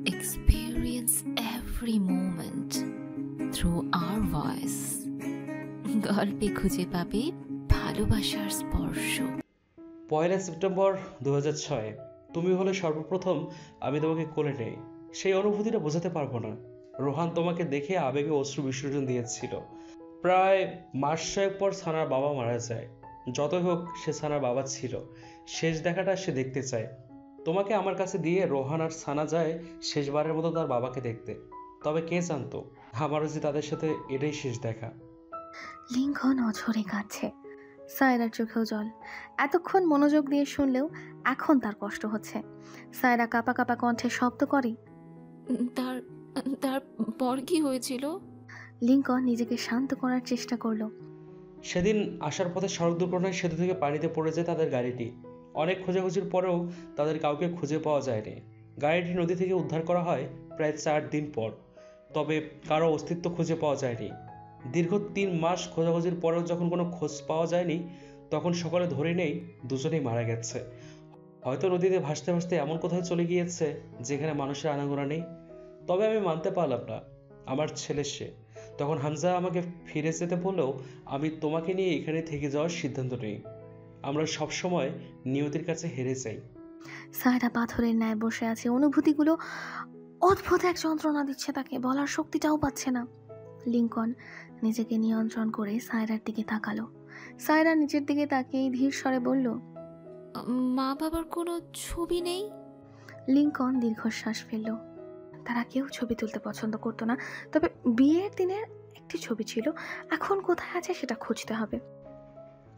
experience every moment through our voice. গল্পে খুঁজে পাবে ভালোবাসার স্পর্শ। 1 সেপ্টেম্বর 2006 তুমি হলে সর্বপ্রথম আমি তোমাকে কোলে নেই। সেই অনুভূতিটা বোঝাতে পারবো না। রোহান তোমাকে দেখে আবেগে অশ্রু বিসর্জন দিয়েছিল। প্রায় মাস 6 পর সানার বাবা মারা যায়। যতই হোক সে সানার বাবা ছিল। শেষ দেখাটা সে দেখতে চায়। তোমাকে আমার কাছে দিয়ে রোহান আর সানা যায় শেষবারের মতো তার বাবাকে দেখতে। তবে কে জানতো আমারও যে তাদের সাথে এটাই শেষ দেখা। লিঙ্কন অঝরে কাঁদছে। সায়রার চোখেও জল। এতক্ষণ মনোযোগ দিয়ে শুনলেও এখন তার কষ্ট হচ্ছে। সায়রা কাঁপা কাঁপা কণ্ঠে শব্দ করে, তার তারপর কি হয়েছিল? লিঙ্কন নিজেকে শান্ত করার চেষ্টা করলো। সেদিন আসার পথে সড়ক দুর্ঘটনায় সেতু থেকে পানিতে পড়ে যায় তাদের গাড়িটি। অনেক খোঁজাখুঁজির পরেও তাদের কাউকে খুঁজে পাওয়া যায়নি। গাড়িটি নদী থেকে উদ্ধার করা হয় প্রায় 4 দিন পর। তবে কারো অস্তিত্ব খুঁজে পাওয়া যায়নি। দীর্ঘ 3 মাস খোঁজাখুঁজির পরেও যখন কোনো খোঁজ পাওয়া যায়নি, তখন সকলে ধরে নেই দুজনেই মারা গেছে। হয়তো নদীতে ভাসতে ভাসতে এমন কোথাও চলে গিয়েছে যেখানে মানুষের আনাগোনা নেই। তবে আমি মানতে পারলাম না, আমার ছেলে সে। তখন হামজা আমাকে ফিরে যেতে বললেও আমি তোমাকে নিয়ে এখানে থেকে যাওয়ার সিদ্ধান্ত নিই। আমরা সবসময় নিয়তির কাছে হেরে যাই। সায়রা পাথরের ন্যায় বসে আছে। অনুভূতিগুলো অদ্ভুত এক যন্ত্রণা দিচ্ছে তাকে, বলার শক্তিটাও পাচ্ছে না। লিঙ্কন নিজেকে নিয়ন্ত্রণ করে সায়রার দিকে তাকালো। সায়রা নিচের দিকে তাকিয়ে ধীর স্বরে বলল, মা বাবার কোনো ছবি নেই? লিঙ্কন দীর্ঘশ্বাস ফেলল। তারা কেউ ছবি তুলতে পছন্দ করতো না, তবে বিয়ের দিনের একটি ছবি ছিল। এখন কোথায় আছে সেটা খুঁজতে হবে।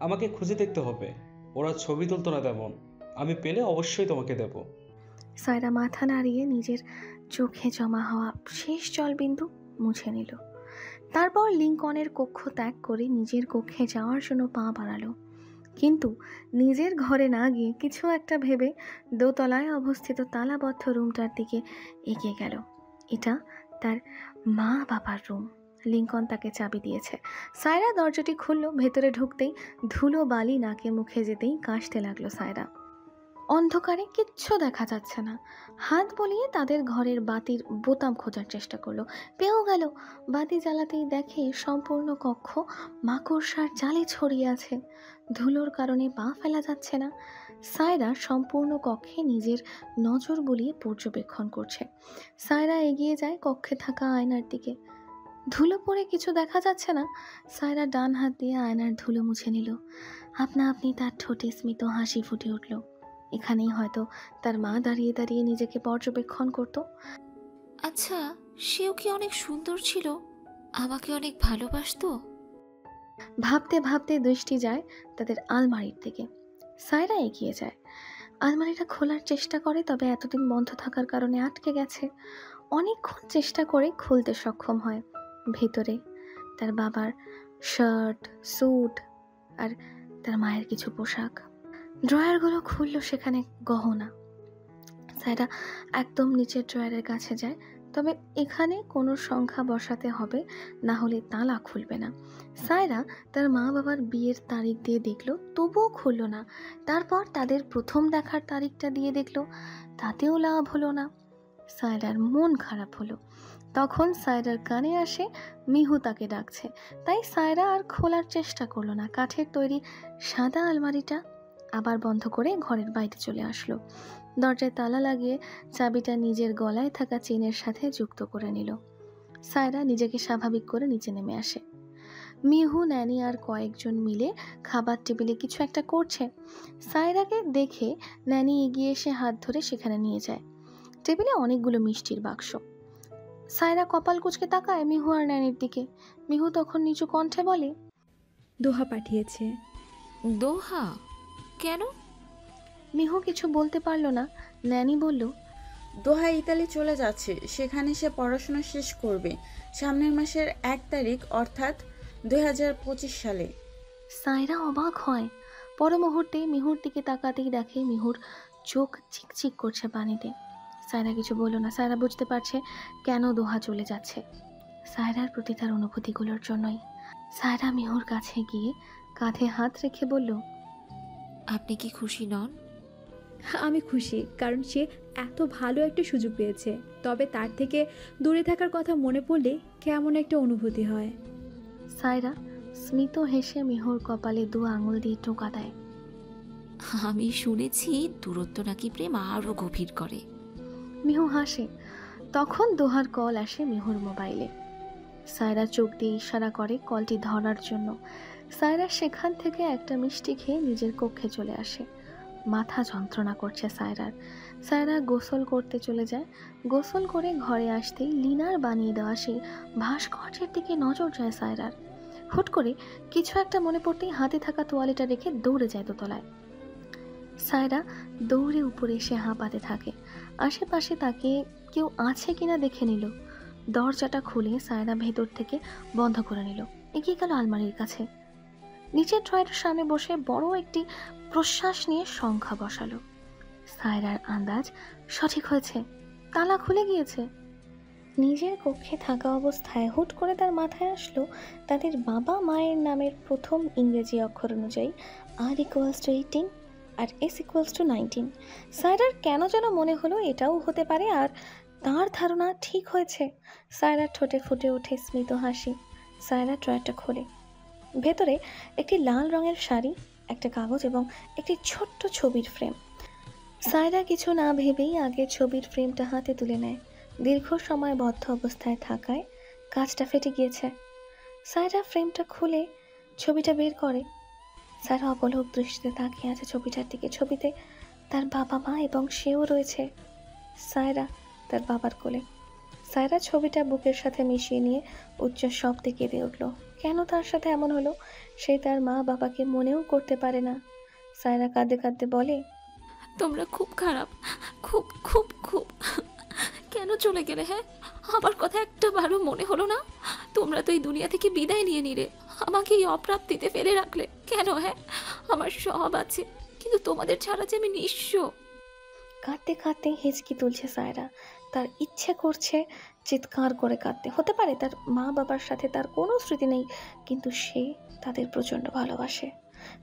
আমাকে খুঁজে দেখতে হবে। ওরা ছবি তুলতো না তেমন। আমি পেলে অবশ্যই তোমাকে দেব। সায়রা মাথা নাড়িয়ে নিজের চোখে জমা হওয়া শেষ জলবিন্দু মুছে নিল। তারপর লিঙ্কনের কক্ষ ত্যাগ করে নিজের কক্ষে যাওয়ার জন্য পা বাড়ালো। কিন্তু নিজের ঘরে না গিয়ে কিছু একটা ভেবে দোতলায় অবস্থিত তালাবদ্ধ রুমটার দিকে এগিয়ে গেল। এটা তার মা বাবার রুম। লিঙ্কন তাকে চাবি দিয়েছে। সায়রা দরজাটি খুলল। ভেতরে ঢুকতেই ধুলো বালি নাকে মুখে যেতেই কাশতে লাগলো সায়রা। অন্ধকারে কিচ্ছু দেখা যাচ্ছে না। হাত বলিয়ে তাদের ঘরের বাতির বোতাম খোঁজার চেষ্টা করলো। পেয়েও গেল। বাতি জ্বালাতেই দেখে সম্পূর্ণ কক্ষ মাকড়সার জালে ছড়িয়ে আছে। ধুলোর কারণে পা ফেলা যাচ্ছে না। সায়রা সম্পূর্ণ কক্ষে নিজের নজর বুলিয়ে পর্যবেক্ষণ করছে। সায়রা এগিয়ে যায় কক্ষে থাকা আয়নার দিকে। ধুলো পড়ে কিছু দেখা যাচ্ছে না। সায়রা ডান হাত দিয়ে আয়নার ধুলো মুছে নিল। আপনা আপনি তার ঠোঁটে স্মিত হাসি ফুটে উঠল। এখানেই হয়তো তার মা দাঁড়িয়ে দাঁড়িয়ে নিজেকে পর্যবেক্ষণ করত। আচ্ছা, সেও কি অনেক সুন্দর ছিল? আমাকে অনেক ভালোবাসতো? ভাবতে ভাবতে দৃষ্টি যায় তাদের আলমারির দিকে। সায়রা এগিয়ে যায়। আলমারিটা খোলার চেষ্টা করে, তবে এতদিন বন্ধ থাকার কারণে আটকে গেছে। অনেকক্ষণ চেষ্টা করে খুলতে সক্ষম হয়। ভেতরে তার বাবার শার্ট, স্যুট আর তার মায়ের কিছু পোশাক। ড্রয়ারগুলো খুলল, সেখানে গহনা। সায়রা একদম নিচের ড্রয়ারের কাছে যায়, তবে এখানে কোনো সংখ্যা বসাতে হবে, না হলে তালা খুলবে না। সায়রা তার মা বাবার বিয়ের তারিখ দিয়ে দেখলো, তবুও খুলল না। তারপর তাদের প্রথম দেখার তারিখটা দিয়ে দেখলো, তাতেও লাভ হলো না। সায়রার মন খারাপ হলো। তখন সায়রার কানে আসে মিহু তাকে ডাকছে। তাই সায়রা আর খোলার চেষ্টা করলো না। কাঠের তৈরি সাদা আলমারিটা আবার বন্ধ করে ঘরের বাইরে চলে আসলো। দরজায় তালা লাগিয়ে চাবিটা নিজের গলায় থাকা চেনের সাথে যুক্ত করে নিল। সায়রা নিজেকে স্বাভাবিক করে নিচে নেমে আসে। মিহু, ন্যানি আর কয়েকজন মিলে খাবার টেবিলে কিছু একটা করছে। সায়রাকে দেখে ন্যানি এগিয়ে এসে হাত ধরে সেখানে নিয়ে যায়। টেবিলে অনেকগুলো মিষ্টির বাক্স। সায়রা কপাল কুঁচকে তাকায় মিহু আর ন্যানির দিকে। মিহু তখন নিচু কণ্ঠে বলে, দোহা পাঠিয়েছে। দোহা? কেন? মিহু কিছু বলতে পারল না। ন্যানি বলল, দোহা ইতালি চলে যাচ্ছে, সেখানে সে পড়াশোনা শেষ করবে সামনের মাসের 1 তারিখ, অর্থাৎ 2025 সালে। সায়রা অবাক হয়। পর মুহূর্তে মিহুর দিকে তাকাতেই দেখে মিহুর চোখ চিকচিক করছে পানিতে। সায়রা কিছু বলল না। সায়রা বুঝতে পারছে কেন দোহা চলে যাচ্ছে। সায়রার প্রতি তার অনুভূতিগুলোর জন্যই। সায়রা মিহুর কাছে গিয়ে কাঁধে হাত রেখে বলল, আপনি কি খুশি নন? আমি খুশি, কারণ সে এত ভালো একটা সুযোগ পেয়েছে। তবে তার থেকে দূরে থাকার কথা মনে পড়লে কেমন একটা অনুভূতি হয়। সায়রা স্মিত হেসে মিহুর কপালে 2 আঙুল দিয়ে টোকা দেয়। আমি শুনেছি দূরত্ব নাকি প্রেম আরও গভীর করে। মিহু হাসে। তখন দোহার কল আসে মিহুর মোবাইলে। সায়রা চোখ দিয়ে ইশারা করে কলটি ধরার জন্য। সায়রা সেখান থেকে একটা মিষ্টি খেয়ে নিজের কক্ষে চলে আসে। মাথা যন্ত্রণা করছে সায়রার। সায়রা গোসল করতে চলে যায়। গোসল করে ঘরে আসতেই লিনার বানিয়ে দেওয়া সেই ভাস্কর্যের দিকে নজর যায় সায়রার। হুট করে কিছু একটা মনে পড়তেই হাতে থাকা তোয়ালিটা রেখে দৌড়ে যায় দোতলায়। সায়রা দৌড়ে উপরে এসে হাঁপাতে থাকে। আশেপাশে তাকে কেউ আছে কিনা দেখে নিল। দরজাটা খুলে সায়রা ভেতর থেকে বন্ধ করে নিল। এগিয়ে গেল আলমারির কাছে। নিচের ড্রয়ারের সামনে বসে বড় একটি প্রশ্বাস নিয়ে সংখ্যা বসালো। সায়রার আন্দাজ সঠিক হয়েছে, তালা খুলে গিয়েছে। নিজের কক্ষে থাকা অবস্থায় হুট করে তার মাথায় আসলো তাদের বাবা মায়ের নামের প্রথম ইংরেজি অক্ষর অনুযায়ী R=18 আর S=19। সায়রার কেন যেন মনে হলো এটাও হতে পারে, আর তার ধারণা ঠিক হয়েছে। সায়রার ঠোঁটে ফুটে ওঠে স্মিত হাসি। সায়রা ড্রয়ারটা খোলে। ভেতরে একটি লাল রঙের শাড়ি, একটা কাগজ এবং একটি ছোট্ট ছবির ফ্রেম। সায়রা কিছু না ভেবেই আগে ছবির ফ্রেমটা হাতে তুলে নেয়। দীর্ঘ সময় বদ্ধ অবস্থায় থাকায় কাঁচটা ফেটে গিয়েছে। সায়রা ফ্রেমটা খুলে ছবিটা বের করে। সায়রা অপলক দৃষ্টিতে তাকিয়ে আছে ছবিটার দিকে। ছবিতে তার বাবা মা এবং সেও রয়েছে। সায়রা তার বাবার কোলে। সায়রা ছবিটা বুকের সাথে মিশিয়ে নিয়ে উচ্চ শব্দে কেঁদে উঠল। কেন তার সাথে এমন হলো সে তার মা বাবাকে মনেও করতে পারে না। সায়রা কাঁদতে কাঁদতে বলে, তোমরা খুব খারাপ, খুব খুব খুব। কেন চলে গেলে? হ্যাঁ, আমার কথা একটা বারও মনে হলো না? তোমরা তো এই দুনিয়া থেকে বিদায় নিয়ে নিলে, আমাকে এই অপ্রাপ্তিতে ফেলে রাখলে কেন? হ্যাঁ, আমার সব আছে, কিন্তু তোমাদের ছাড়া যে আমি নিঃস্ব। কাঁদতে কাঁদতে হেঁচকি তুলছে সায়রা। তার ইচ্ছে করছে চিৎকার করে কাঁদতে। হতে পারে তার মা বাবার সাথে তার কোনো স্মৃতি নেই, কিন্তু সে তাদের প্রচণ্ড ভালোবাসে।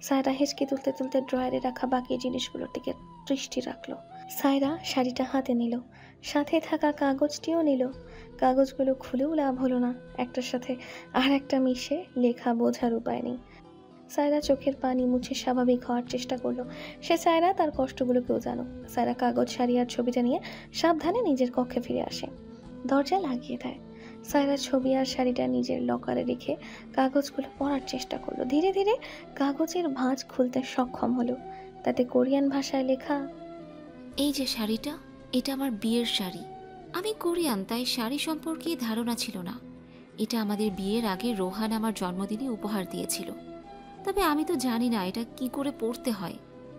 সায়রা হেঁচকি তুলতে তুলতে ড্রয়ারে রাখা বাকি জিনিসগুলোর দিকে দৃষ্টি রাখলো। সায়রা শাড়িটা হাতে নিল, সাথে থাকা কাগজটিও নিল। কাগজগুলো খুলেও লাভ হলো না, একটার সাথে আর একটা মিশে লেখা বোঝার উপায় নেই। সায়রা চোখের পানি মুছে স্বাভাবিক হওয়ার চেষ্টা করলো। সে চায় না তার কষ্টগুলোকেও জানো। সায়রা কাগজ, শাড়ি আর ছবিটা নিয়ে সাবধানে নিজের কক্ষে ফিরে আসে। দরজা লাগিয়ে দেয়। সায়রা ছবি আর শাড়িটা নিজের লকারে রেখে কাগজগুলো পড়ার চেষ্টা করলো। ধীরে ধীরে কাগজের ভাঁজ খুলতে সক্ষম হলো। তাতে কোরিয়ান ভাষায় লেখা, এই যে শাড়িটা, এটা আমার বিয়ের শাড়ি। আমি কোরিয়ান, তাই শাড়ি সম্পর্কে ধারণা ছিল না। এটা আমাদের বিয়ের আগে রোহান আমার জন্মদিনে উপহার দিয়েছিল। তবে আমি তো জানি না এটা কি করে পরতে হয়,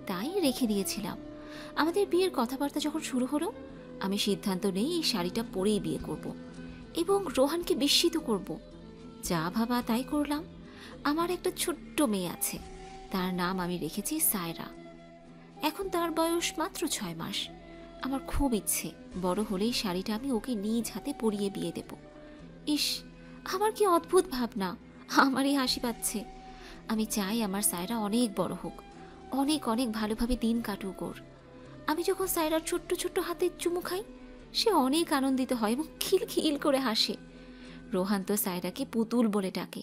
তাই রেখে দিয়েছিলাম। আমাদের বিয়ের কথাবার্তা যখন শুরু হলো, আমি সিদ্ধান্ত নেই এই শাড়িটা পরেই বিয়ে করব এবং রোহানকে বিস্মিত করব। যা ভাবা তাই করলাম। আমার একটা ছোট্ট মেয়ে আছে, তার নাম আমি রেখেছি সায়রা। এখন তার বয়স মাত্র 6 মাস। আমার খুব ইচ্ছে বড় হলেই শাড়িটা আমি ওকে নিজ হাতে পরিয়ে বিয়ে দেব। ইস, আমার কি অদ্ভুত ভাবনা! আমারই হাসি পাচ্ছে। আমি চাই আমার সায়রা অনেক বড় হোক, অনেক অনেক ভালোভাবে দিন কাটুক ওর। আমি যখন সায়রার ছোট্ট ছোট্ট হাতে চুমু খাই, সে অনেক আনন্দিত হয় এবং খিলখিল করে হাসে। রোহান তো সায়রাকে পুতুল বলে ডাকে,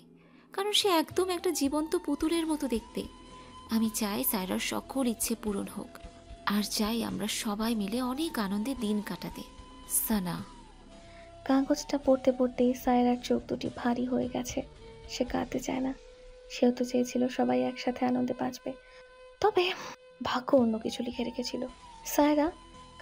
কারণ সে একদম একটা জীবন্ত পুতুলের মতো দেখতে। আমি চাই সায়রার সকল ইচ্ছে পূরণ হোক, আর চাই আমরা সবাই মিলে অনেক আনন্দে দিন কাটাতে। সানা। কাগজটা পড়তে পড়তেই সায়রার চোখ দুটি ভারী হয়ে গেছে। সে কাঁদতে চায় না। সেও তো চেয়েছিল সবাই একসাথে আনন্দে বাঁচবে, তবে ভাগ্য অন্য কিছু লিখে রেখেছিল। সায়রা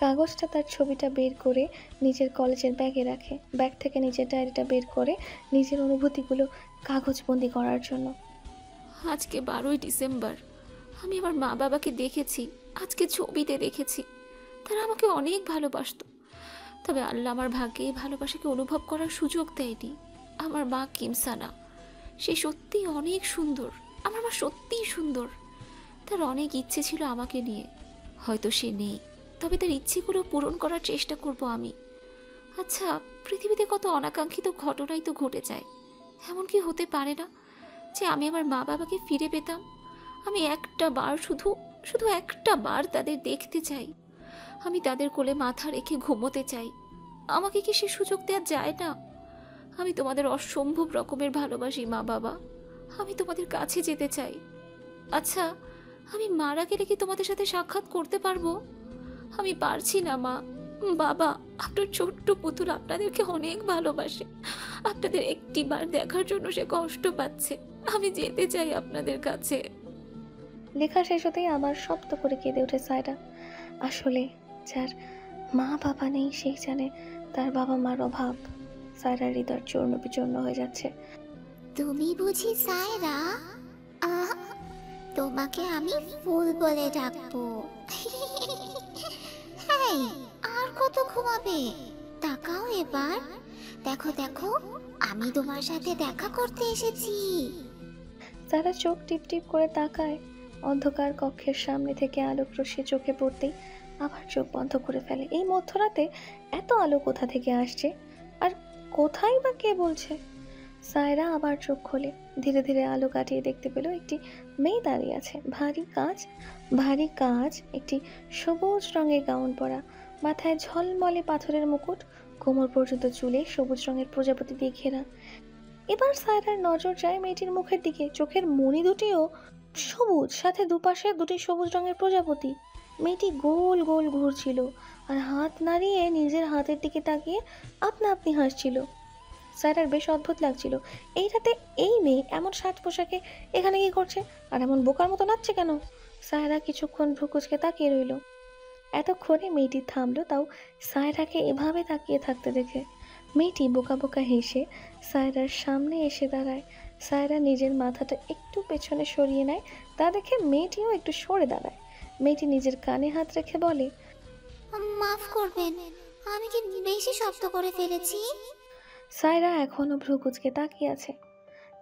কাগজটা, তার ছবিটা বের করে নিজের কলেজের ব্যাগে রাখে। ব্যাগ থেকে নিজের ডায়েরিটা বের করে নিজের অনুভূতিগুলো কাগজবন্দি করার জন্য। আজকে 12ই ডিসেম্বর। আমি আমার মা বাবাকে দেখেছি, আজকে ছবিতে দেখেছি। তারা আমাকে অনেক ভালোবাসতো, তবে আল্লাহ আমার ভাগ্যে এই ভালোবাসাকে অনুভব করার সুযোগ দেয়নি। আমার মা কিমসানা, সে সত্যিই অনেক সুন্দর। আমার মা সত্যিই সুন্দর। তার অনেক ইচ্ছে ছিল আমাকে নিয়ে, হয়তো সে নেই, তবে তার ইচ্ছেগুলো পূরণ করার চেষ্টা করব আমি। আচ্ছা, পৃথিবীতে কত অনাকাঙ্ক্ষিত ঘটনাই তো ঘটে যায়। এমন কি হতে পারে না যে আমি আমার মা বাবাকে ফিরে পেতাম? আমি একটা বার শুধু শুধু একটা বার তাদের দেখতে চাই। আমি তাদের কোলে মাথা রেখে ঘুমোতে চাই। আমাকে কি সে সুযোগ দেওয়া যায় না? আমি তোমাদের অসম্ভব রকমের ভালোবাসি মা বাবা। আমি তোমাদের কাছে যেতে চাই। আচ্ছা, আমি মারা গেলে কি তোমাদের সাথে সাক্ষাৎ করতে পারবো? আমি পারছি না মা বাবা। আপনার ছোট্ট পুতুল আপনাদেরকে অনেক ভালোবাসে। আপনাদের একটিবার দেখার জন্য সে কষ্ট পাচ্ছে। আমি যেতে চাই আপনাদের কাছে। লেখা শেষ হতেই আবার শব্দ করে কেঁদে ওঠে সায়রা। আসলে যার মা বাবা নেই সেই জানে তার বাবা মার অভাব। সায়রার হৃদয় চূর্ণ বিচূর্ণ হয়ে যাচ্ছে। তুমি বুঝি সায়রা? আহ, তোমাকে আমি ফুল বলে ডাকবো। হেই, আর কত ঘুমাবে? তাকাও এবার। দেখো দেখো, আমি তোমার সাথে দেখা করতে এসেছি। সায়রা চোখ টিপ টিপ করে তাকায়। অন্ধকার কক্ষের সামনে থেকে আলোক রশ্মি চোখে পড়তেই আবার চোখ বন্ধ করে ফেলে। এই মধ্যরাতে এত আলো কোথা থেকে আসছে, আর কোথায় বা কে বলছে? সায়রা আবার চোখ খোলে। ধীরে ধীরে আলো কাটিয়ে দেখতে পেল একটি মেয়ে দাঁড়িয়ে আছে। ভারী কাজ, একটি সবুজ রঙের গাউন পরা, মাথায় ঝলমলে পাথরের মুকুট, কোমর পর্যন্ত চুলে সবুজ রঙের প্রজাপতি দিয়ে ঘেরা। এবার সায়রার নজর যায় মেয়েটির মুখের দিকে। চোখের মণি দুটিও সবুজ, সাথে দুপাশে দুটি সবুজ রঙের প্রজাপতি। মেয়েটি গোল গোল ঘুরছিল আর হাত নাড়িয়ে নিজের হাতের দিকে তাকিয়ে আপনা আপনি হাসছিল। সায়রার বেশ অদ্ভুত লাগছিল। এই রাতে এই মেয়ে এমন সাজ পোশাকে এখানে কি করছে, আর এমন বোকার মতো নাচছে কেন? সায়রা কিছুক্ষণ ভ্রুকুচকে তাকিয়ে রইল। এতক্ষণে মেয়েটি থামলো, তাও সায়রাকে এভাবে তাকিয়ে থাকতে দেখে। মেয়েটি বোকা বোকা হেসে সায়রার সামনে এসে দাঁড়ায়। সায়রা নিজের মাথাটা একটু পেছনে সরিয়ে নেয়, তা দেখে মেয়েটিও একটু সরে দাঁড়ায়। মেয়েটি নিজের কানে হাত রেখে বলে, মাফ করবেন, আমি কি বেশি শব্দ করে ফেলেছি? সায়রা এখনো ভ্রুকুচকে তাকিয়ে আছে।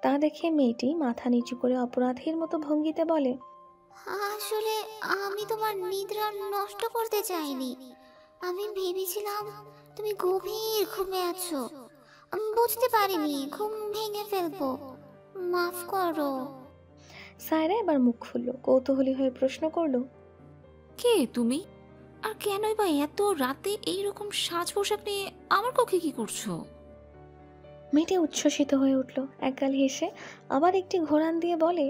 তা দেখে মেয়েটি মাথা নিচু করে অপরাধীর মতো ভঙ্গিতে বলে, আসলে আমি তোমার নিদ্রা নষ্ট করতে চাইনি। আমি ভেবেছিলাম তুমি গভীর ঘুমে আছো। আমি বুঝতে পারিনি, ঘুম ভেঙে ফেলবো। মাফ করো। সায়রা এবার মুখ খুলল, কৌতূহলী হয়ে প্রশ্ন করলো, কে তুমি? আর কেনই বা এত রাতে এইরকম সাজ পোশাক নিয়ে আমার কক্ষে কি করছো? মেয়েটি উচ্ছ্বসিত হয়ে উঠল। একগাল হেসে আবার একটি ঘোরান দিয়ে বলে,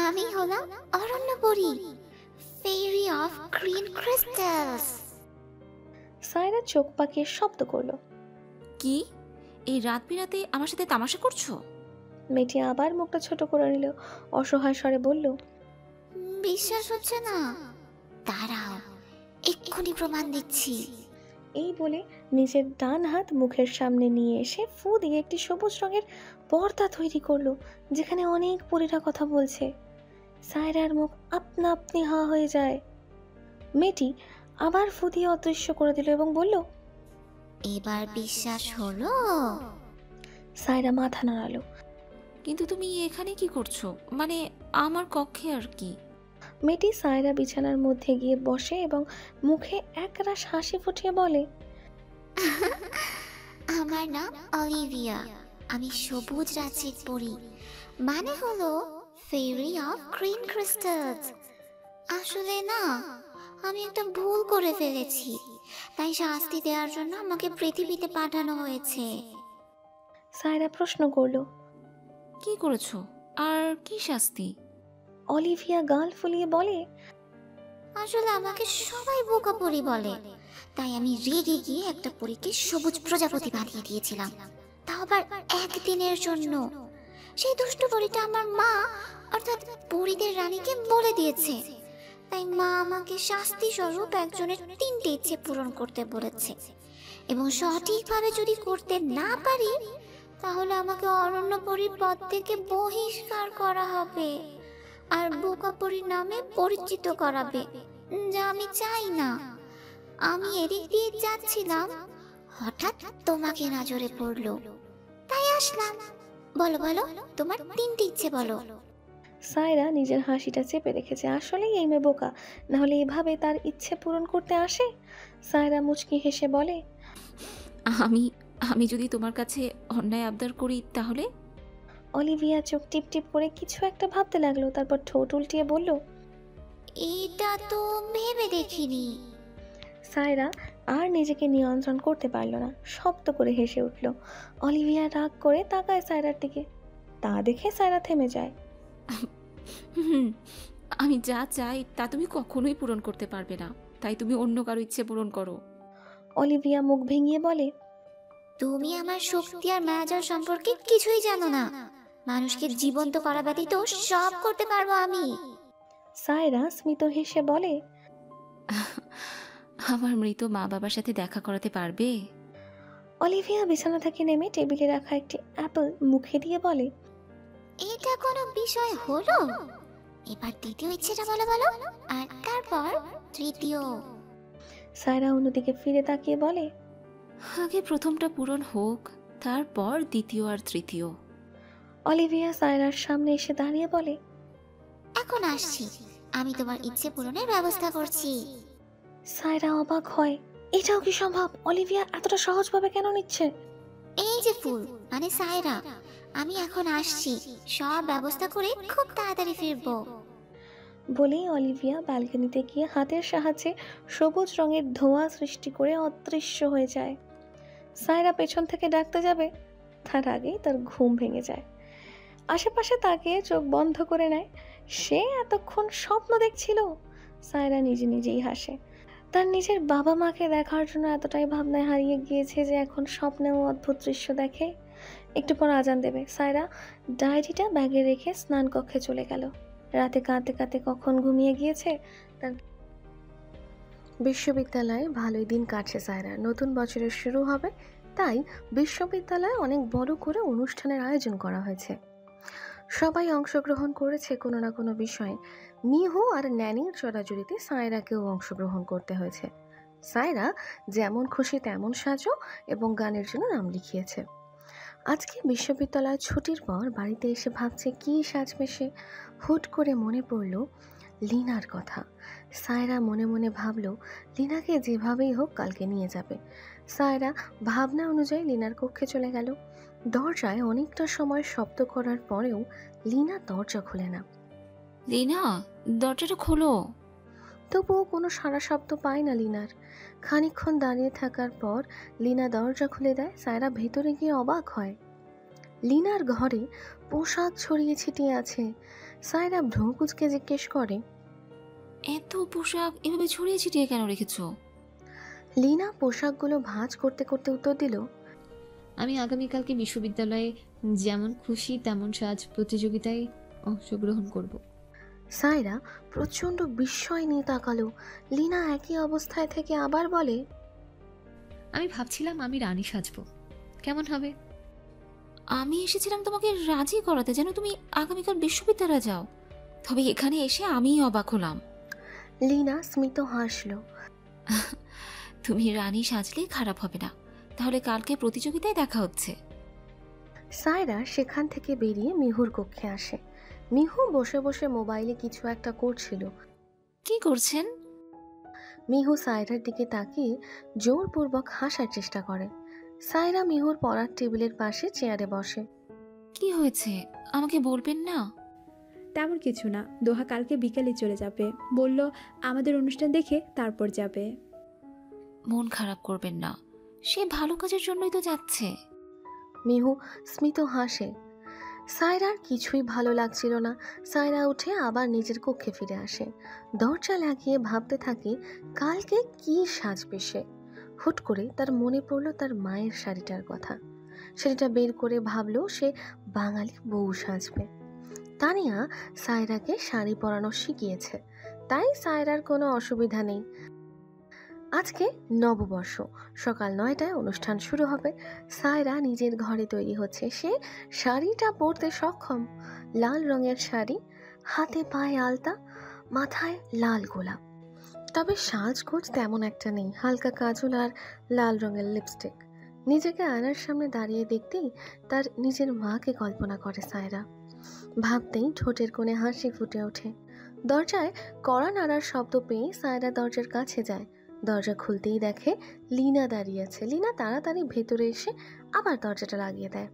আমি হলাম অরণ্যপরী, ফেরি অফ গ্রিন ক্রিস্টালস। সায়রা চোখ পাকিয়ে শব্দ করলো। কি এই রাত বিরাতে আমার সাথে তামাশা করছো? মেয়েটি আবার মুখটা ছোট করে নিল, অসহায় স্বরে বলল, বিশ্বাস হচ্ছে না? দাঁড়াও, এক্ষুনি প্রমাণ দিচ্ছি। এই বলে নিজের ডান হাত মুখের সামনে নিয়ে এসে ফু দিয়ে একটি সবুজ রঙের পর্দা তৈরি করলো, যেখানে অনেক পরীরা কথা বলছে। সায়রার মুখ আপনা আপনি হা হয়ে যায়। মেয়েটি আবার ফু দিয়ে অদৃশ্য করে দিল এবং বলল, এবার বিশ্বাস হলো? সায়রা মাথা নাড়ালো। কিন্তু তুমি এখানে কি করছো? মানে আমার কক্ষে আর কি? মেয়েটি সায়রা বিছানার মধ্যে গিয়ে বসে এবং মুখে একরাশ হাসি ফুটিয়ে বলে, আমার নাম অলিভিয়া। আমি সবুজ রাজ্যের পরী, মানে হলো ফেরি অফ গ্রিন ক্রিস্টালস। আসলে না, আমি একটা ভুল করে ফেলেছি, তাই শাস্তি দেওয়ার জন্য আমাকে পৃথিবীতে পাঠানো হয়েছে। সায়রা প্রশ্ন করলো, কি করেছো আর কি শাস্তি? অলিভিয়া গাল ফুলিয়ে বলে, আসলে আমাকে সবাই বোকা পরী বলে, তাই আমি রেগে গিয়ে একটা পরীকে সবুজ প্রজাপতি বানিয়ে দিয়েছিলাম, তাও আবার একদিনের জন্য। সেই দুষ্ট পরীটা আমার মা অর্থাৎ পরীদের রানীকে বলে দিয়েছে, তাই মা আমাকে শাস্তি স্বরূপ একজনের 3টে ইচ্ছে পূরণ করতে বলেছে, এবং সঠিকভাবে যদি করতে না পারি তাহলে আমাকে অরণ্যপরীর পদ থেকে বহিষ্কার করা হবে আর বোকাপরী নামে পরিচিত করাবে, যা আমি চাই না। আমি এদিক দিয়ে যাচ্ছিলাম, হঠাৎ তোমাকে নজরে পড়লো, তাই আসলাম। বলো বলো, তোমার 3টে ইচ্ছে বলো। সায়রা নিজের হাসিটা চেপে রেখেছে। আসলেই এই মেয়ে বোকা, নাহলে এভাবে তার ইচ্ছে পূরণ করতে আসে? সায়রা মুচকি হেসে বলে, আমি আমি যদি তোমার কাছে অন্যায় আবদার করি তাহলে? অলিভিয়া চোখ টিপ টিপ করে কিছু একটা ভাবতে লাগলো, তারপর ঠোঁট উল্টিয়ে বলল, এটা তো ভেবে দেখিনি। সায়রা আর নিজেকে নিয়ন্ত্রণ করতে পারল না, শব্দ করে হেসে উঠল। অলিভিয়া রাগ করে তাকায় সায়রার দিকে, তা দেখে সায়রা থেমে যায়। হুম, আমি যা চাই তা তুমি কখনোই পূরণ করতে পারবে না, তাই তুমি অন্য কারো ইচ্ছে পূরণ করো। অলিভিয়া মুখ ভেঙিয়ে বলে, তুমি আমার শক্তি আর মায়াজাল সম্পর্কে কিছুই জানো না। মানুষকে জীবন্ত করা ব্যতীত সব করতে পারবো আমি। সায়রা স্মিত হেসে বলে, আমার মৃত মা বাবার সাথে দেখা করাতে পারবে? অলিভিয়া বিছানা থেকে নেমে টেবিলে রাখা একটি অ্যাপল মুখে দিয়ে বলে, এটা কোনো বিষয় হলো? এবার দ্বিতীয় ইচ্ছেটা বলো বলো, আর তারপর তৃতীয়। সায়রা অন্যদিকে ফিরে তাকিয়ে বলে, আগে প্রথমটা পূরণ হোক, তারপর দ্বিতীয় আর তৃতীয়। অলিভিয়া সায়রার সামনে এসে দাঁড়িয়ে বলে, এখন আসছি, আমি তোমার ইচ্ছে পূরণের ব্যবস্থা করছি। সায়রা অবাক হয়, এটাও কি সম্ভব? অলিভিয়া এতটা সহজভাবে কেন নিচ্ছে? এই যে ফুল মানে সায়রা, আমি এখন আসছি, সব ব্যবস্থা করে খুব তাড়াতাড়ি ফিরবো। বলেই অলিভিয়া ব্যালকনিতে গিয়ে হাতের সাহায্যে সবুজ রঙের ধোঁয়া সৃষ্টি করে অদৃশ্য হয়ে যায়। সায়রা পেছন থেকে ডাকতে যাবে, তার আগেই তার ঘুম ভেঙে যায়। আশেপাশে তাকিয়ে চোখ বন্ধ করে নেয়, সে এতক্ষণ স্বপ্ন দেখছিল। সায়রা নিজে নিজেই হাসে, তার নিজের বাবা মাকে দেখার জন্য এতটাই ভাবনায় হারিয়ে গিয়েছে যে এখন স্বপ্নেও অদ্ভুত দৃশ্য দেখে। একটু পর আজান দেবে। সায়রা ডায়েরিটা ব্যাগে রেখে স্নান কক্ষে চলে গেল। রাতে কাঁদতে কাঁদতে কখন ঘুমিয়ে গিয়েছে। তার বিশ্ববিদ্যালয়ে ভালোই দিন কাটছে সায়রা। নতুন বছরের শুরু হবে, তাই বিশ্ববিদ্যালয়ে অনেক বড় করে অনুষ্ঠানের আয়োজন করা হয়েছে। সবাই অংশগ্রহণ করেছে কোনো না কোনো বিষয়ে। মিহু আর ন্যানির জোড়াজুড়িতে সায়রাকেও অংশগ্রহণ করতে হয়েছে। সায়রা যেমন খুশি তেমন সাজো এবং গানের জন্য নাম লিখিয়েছে। আজকে বিশ্ববিদ্যালয় ছুটির পর বাড়িতে এসে ভাবছে কী সাজবে সে। হুট করে মনে পড়ল লিনার কথা। সায়রা মনে মনে ভাবল লিনাকে যেভাবেই হোক কালকে নিয়ে যাবে। সায়রা ভাবনা অনুযায়ী লিনার কক্ষে চলে গেল। দরজায় অনেকটা সময় শব্দ করার পরেও লিনা দরজা খোলে না। লিনা, দরজাটা খোলো। তবুও কোনো সারা শব্দ পায় না লিনার। খানিকক্ষণ দাঁড়িয়ে থাকার পর লিনা দরজা খুলে দেয়। সায়রা ভেতরে গিয়ে অবাক হয়, লিনার ঘরে পোশাক ছড়িয়ে ছিটিয়ে আছে। সায়রা ভ্রু কুঁচকে জিজ্ঞেস করে, এত পোশাক এভাবে ছড়িয়ে ছিটিয়ে কেন রেখেছো? লিনা পোশাকগুলো ভাঁজ করতে করতে উত্তর দিল, আমি আগামীকালকে বিশ্ববিদ্যালয়ে যেমন খুশি তেমন সাজ প্রতিযোগিতায় অংশগ্রহণ করব। সায়রা প্রচণ্ড বিস্ময় নিয়ে তাকালো। লিনা একই অবস্থায় থেকে আবার বলে, আমি ভাবছিলাম আমি রানী সাজবো, কেমন হবে? আমি এসেছিলাম তোমাকে রাজি করাতে যেন তুমি আগামীকাল বিশ্ববিদ্যালয়ে যাও, তবে এখানে এসে আমিই অবাক হলাম। লিনা স্মিত হাসল। তুমি রানী সাজলে খারাপ হবে না, তাহলে কালকে প্রতিযোগিতায় দেখা হচ্ছে। সায়রা সেখান থেকে বেরিয়ে মিহুর কক্ষে আসে। মিহু বসে বসে মোবাইলে কিছু একটা করছিল। কি করছেন? মিহু সায়রার দিকে তাকিয়ে জোরপূর্বক হাসার চেষ্টা করে। সায়রা মিহুর পড়ার টেবিলের পাশে চেয়ারে বসে। কি হয়েছে আমাকে বলবেন না? তেমন কিছু না, দোহা কালকে বিকেলে চলে যাবে, বলল আমাদের অনুষ্ঠান দেখে তারপর যাবে। মন খারাপ করবেন না, সে ভালো কাজের জন্যই তো যাচ্ছে। মিহু স্মিত হাসে। সায়রার কিছুই ভালো লাগছিল না। সায়রা উঠে আবার নিজের কক্ষে ফিরে আসে। দরজা লাগিয়ে ভাবতে থাকে কালকে কি সাজবে সে। হুট করে তার মনে পড়ল তার মায়ের শাড়িটার কথা। শাড়িটা বের করে ভাবলো সে বাঙালি বউ সাজবে। তানিয়া সায়রাকে শাড়ি পরানো শিখিয়েছে, তাই সায়রার কোনো অসুবিধা নেই। আজকে নববর্ষ, সকাল 9টায় অনুষ্ঠান শুরু হবে। সায়রা নিজের ঘরে তৈরি হচ্ছে। সে শাড়িটা পরতে সক্ষম। লাল রঙের শাড়ি, হাতে পায়ে আলতা, মাথায় লাল গোলাপ। তবে সাজগোজ তেমন একটা নেই, হালকা কাজল আর লাল রঙের লিপস্টিক। নিজেকে আয়নার সামনে দাঁড়িয়ে দেখতেই তার নিজের মাকে কল্পনা করে সায়রা। ভাবতেই ঠোঁটের কোণে হাসি ফুটে ওঠে। দরজায় কড়া নাড়ার শব্দ পেয়ে সায়রা দরজার কাছে যায়। দরজা খুলতেই দেখে লিনা দাঁড়িয়ে আছে। লিনা তাড়াতাড়ি ভেতরে এসে আবার দরজাটা লাগিয়ে দেয়।